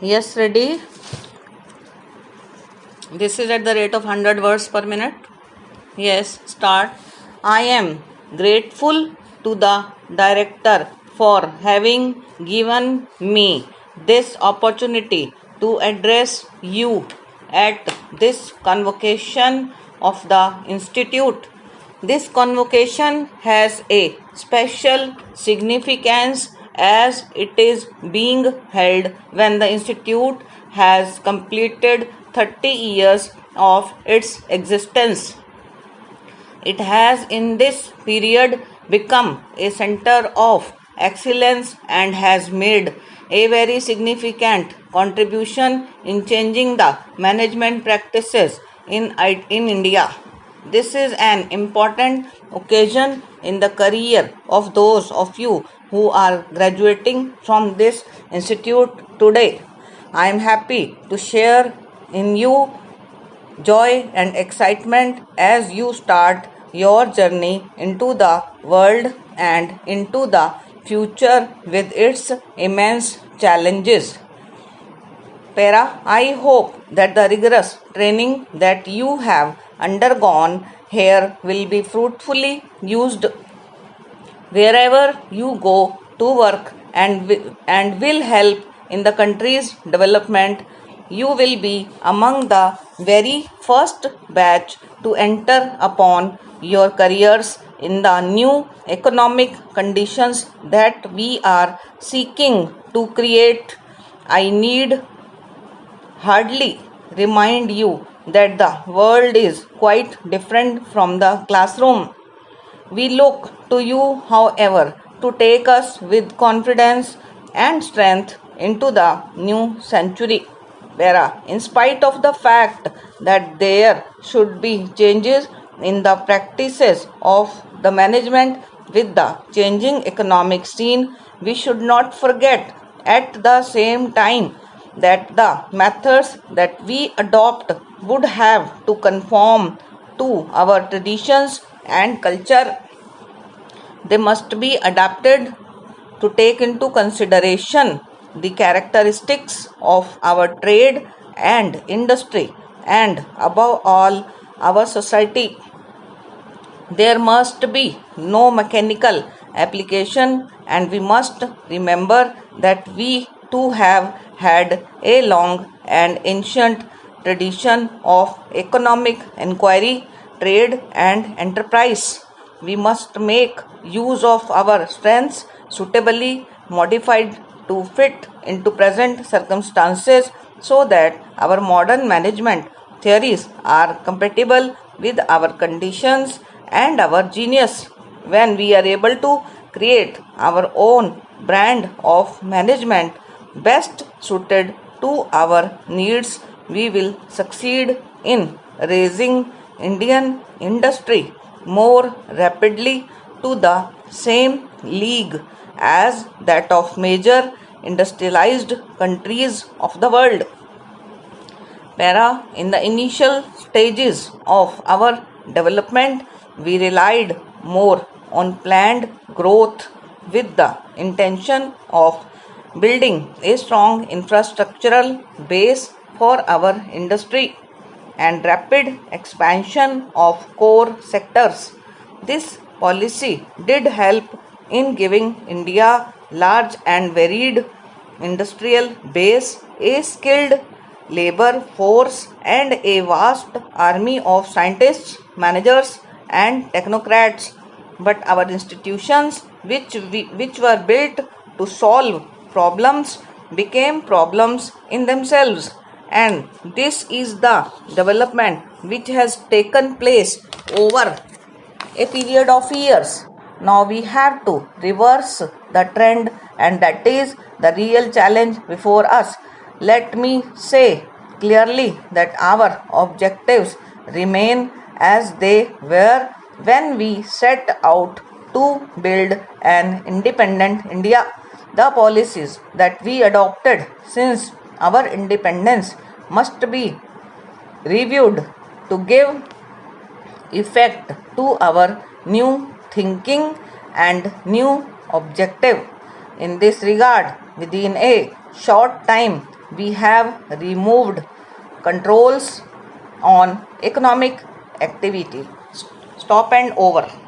Yes, ready. This is at the rate of 100 words per minute. Yes, start. I am grateful to the director for having given me this opportunity to address you at this convocation of the Institute. This convocation has a special significance as it is being held when the Institute has completed 30 years of its existence. It has in this period become a center of excellence and has made a very significant contribution in changing the management practices in India. This is an important occasion in the career of those of you who are graduating from this institute today. I am happy to share in you joy and excitement as you start your journey into the world and into the future with its immense challenges. Para, I hope that the rigorous training that you have undergone here will be fruitfully used wherever you go to work and will help in the country's development. You will be among the very first batch to enter upon your careers in the new economic conditions that we are seeking to create. I need hardly remind you that the world is quite different from the classroom. We look to you, however, to take us with confidence and strength into the new century. Vera, in spite of the fact that there should be changes in the practices of the management with the changing economic scene, we should not forget at the same time that the methods that we adopt would have to conform to our traditions and culture. They must be adapted to take into consideration the characteristics of our trade and industry and above all our society. There must be no mechanical application, and we must remember that we too have had a long and ancient tradition of economic inquiry, trade, and enterprise. We must make use of our strengths suitably modified to fit into present circumstances so that our modern management theories are compatible with our conditions and our genius. When we are able to create our own brand of management best suited to our needs, we will succeed in raising Indian industry more rapidly to the same league as that of major industrialized countries of the world. Para, in the initial stages of our development, we relied more on planned growth with the intention of building a strong infrastructural base for our industry and rapid expansion of core sectors. This policy did help in giving India large and varied industrial base, a skilled labor force and a vast army of scientists, managers and technocrats. But our institutions which were built to solve problems became problems in themselves, and this is the development which has taken place over a period of years. Now we have to reverse the trend, and that is the real challenge before us. Let me say clearly that our objectives remain as they were when we set out to build an independent India. The policies that we adopted since our independence must be reviewed to give effect to our new thinking and new objective. In this regard, within a short time, we have removed controls on economic activity. Stop and over.